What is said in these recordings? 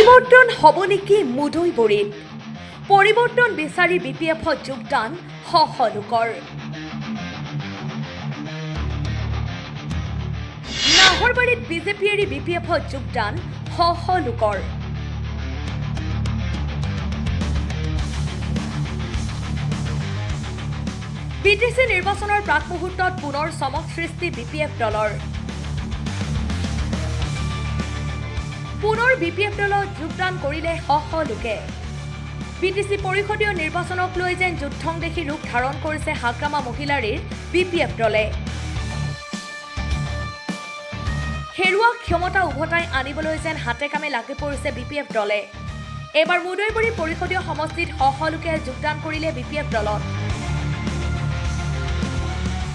পৰিৱৰ্তন হ'ব নেকি মুদৈবৰীত পৰিৱৰ্তন বিচাৰি বিপিএফত যোগদান শ লোকৰ নাহৰবাৰীত বিজেপি এৰি বিপিএফত যোগদান শ লোকৰ বিটিসি নিৰ্বাচনৰ প্ৰাক মুহূৰ্তত পুনৰ চমক সৃষ্টি বিপিএফ দলৰ পুনৰ বিপিএফ দলত যোগদান কৰিলে শ লোকে বিটিসি পৰিষদীয় নিৰ্বাচনক লৈ যেন যুদ্ধং দেখি ৰূপ ধাৰণ কৰিছে হাগ্ৰামা মহিলাৰীৰ বিপিএফ দলে হেৰুৱা ক্ষমতা উভতাই আনিবলৈ যেন হাতে কামে লাগি পৰিছে বিপিএফ দলে এবাৰ মুদৈবৰী পৰিষদীয় সমষ্টিত শ লোকে যোগদান কৰিলে বিপিএফ দলত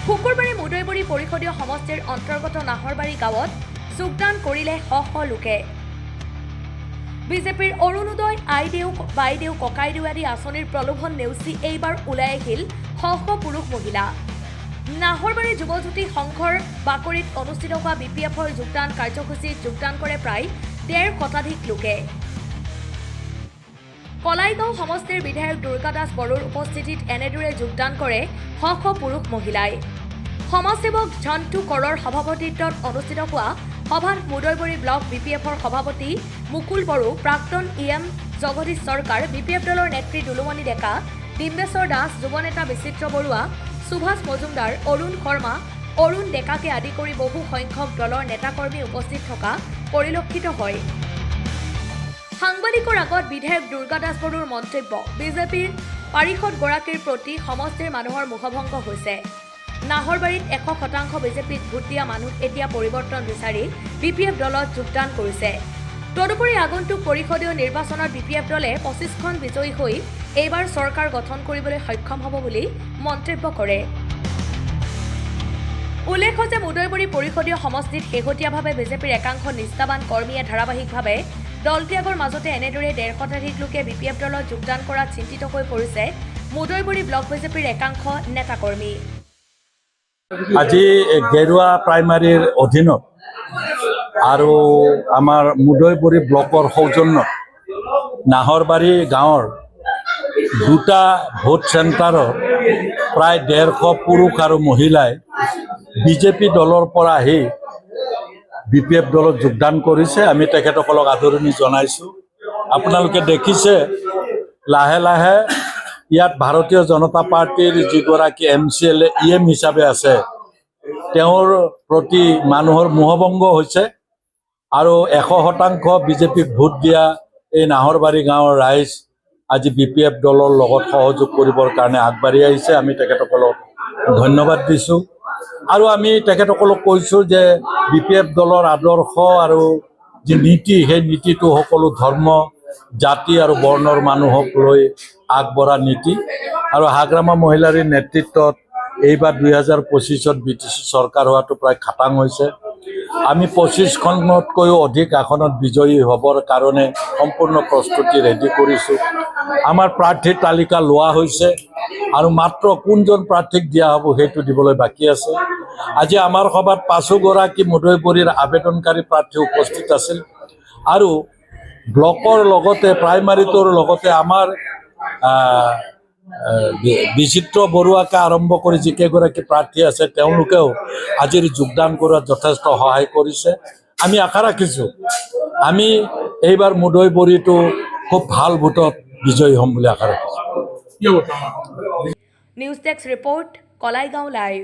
শুকুৰবাৰে মুদৈবৰী পৰিষদীয় সমষ্টিৰ অন্তৰ্গত নাহৰবাৰী গাঁৱত যোগদান কৰিলে শ লোকে বিজেপিৰ অৰুণোদয় আইদেউ বাইদেউ ককাইদেউ আদি আঁচনিৰ প্ৰলোভন নেওচি এইবাৰ ওলাই আহিল শ পুৰুষ মহিলা নাহৰবাৰী যুৱজ্যোতি সংঘৰ বাকৰিত অনুষ্ঠিত হোৱা বিপিএফৰ যোগদান কাৰ্যসূচীত যোগদান কৰে প্ৰায় ১৫ শতাধিক লোকে কলাইগাঁও সমষ্টিৰ বিধায়ক দুৰ্গা দাস বড়োৰ উপস্থিতিত এনেদৰে যোগদান কৰে শ পুৰুষ মহিলাই সমাজসেৱক ঝণ্টু কৰৰ সভাপতিত্বত অনুষ্ঠিত হোৱা সভাত মুদৈবৰী ব্লক বিপিএফৰ সভাপতি মুকুল বড়ো প্ৰাক্তন ইএম জগদীশ চৰকাৰ বিপিএফ দলৰ নেত্ৰী দুলুমণি ডেকা ডিম্বেশ্বৰ দাস যুৱ নেতা বিচিত্ৰ বৰুৱা সুভাষ মজুমদাৰ অৰুণ শৰ্মা অৰুণ ডেকাকে আদি কৰি বহু সংখ্যক দলৰ নেতাকৰ্মী উপস্থিত থকা পৰিলক্ষিত হয় সাংবাদিকৰ আগত বিধায়ক দুৰ্গা দাস বড়োৰ মন্তব্য বিজেপিৰ পাৰিষদগৰাকীৰ প্ৰতি সমষ্টিৰ মানুহৰ মুখভংগ হৈছে নাহৰবাৰীত ১০০% বিজেপিত ভোট দিয়া মানুহ এতিয়া পৰিৱৰ্তন বিচাৰি বিপিএফ দলত যোগদান কৰিছে তদুপৰি আগন্তুক পৰিষদীয় নিৰ্বাচনত বিপিএফ দলে ২৫খন বিজয়ী হৈ এইবাৰ চৰকাৰ গঠন কৰিবলৈ সক্ষম হ'ব বুলি মন্তব্য কৰে উল্লেখ্য যে মুদৈবৰী পৰিষদীয় সমষ্টিত শেহতীয়াভাৱে বিজেপিৰ একাংশ নিষ্ঠাবান কৰ্মীয়ে ধাৰাবাহিকভাৱে দল ত্যাগৰ মাজতে এনেদৰে ১৫০ শতাধিক লোকে বিপিএফ দলত যোগদান কৰাত চিন্তিত হৈ পৰিছে মুদৈবৰী ব্লক বিজেপিৰ একাংশ নেতাকৰ্মী আজি গেৰুৱা প্ৰাইমাৰীৰ অধীনত আৰু আমাৰ মুদৈবৰী ব্লকৰ সৌজন্যত নাহৰবাৰী গাঁৱৰ দুটা ভোট চেণ্টাৰৰ প্ৰায় ১৫০ পুৰুষ আৰু মহিলাই বিজেপি দলৰ পৰা আহি বিপিএফ দলত যোগদান কৰিছে আমি তেখেতসকলক আদৰণি জনাইছোঁ আপোনালোকে দেখিছে লাহে লাহে ইয়াত ভাৰতীয় জনতা পাৰ্টিৰ যিগৰাকী MCLA EM হিচাপে আছে তেওঁৰ প্ৰতি মানুহৰ মোহভংগ হৈছে আৰু ১০০% বিজেপিক ভোট দিয়া এই নাহৰবাৰী গাঁৱৰ ৰাইজ আজি বিপিএফ দলৰ লগত সহযোগ কৰিবৰ কাৰণে আগবাঢ়ি আহিছে আমি তেখেতসকলক ধন্যবাদ দিছোঁ আৰু আমি তেখেতসকলক কৈছোঁ যে বিপিএফ দলৰ আদৰ্শ আৰু যি নীতি সেই নীতিটো সকলো ধৰ্ম জাতি আৰু বৰ্ণৰ মানুহক লৈ আগবঢ়া নীতি আৰু হাগ্ৰামা মহিলাৰীৰ নেতৃত্বত এইবাৰ ২০২৫ত বিটিসি চৰকাৰ হোৱাটো প্ৰায় খাটাং হৈছে আমি ২৫খনতকৈও অধিক আসনত বিজয়ী হ'বৰ কাৰণে সম্পূৰ্ণ প্ৰস্তুতি ৰেডি কৰিছোঁ আমাৰ প্ৰাৰ্থীৰ তালিকা লোৱা হৈছে আৰু মাত্ৰ কোনজন প্ৰাৰ্থীক দিয়া হ'ব সেইটো দিবলৈ বাকী আছে আজি আমাৰ সভাত ৫গৰাকী মুদৈবৰীৰ আবেদনকাৰী প্ৰাৰ্থী উপস্থিত আছিল আৰু ব্লকৰ লগতে প্ৰাইমাৰীটোৰ লগতে আমাৰ বিচিত্ৰ বৰুৱাকে আৰম্ভ কৰি যিকেইগৰাকী প্ৰাৰ্থী আছে তেওঁলোকেও আজিৰ যোগদান কৰাত যথেষ্ট সহায় কৰিছে আমি আশা ৰাখিছোঁ আমি এইবাৰ মুদৈবৰীটো খুব ভাল ভোটত বিজয়ী হ'ম বুলি আশা ৰাখিছোঁ news desk report Kalaigaon live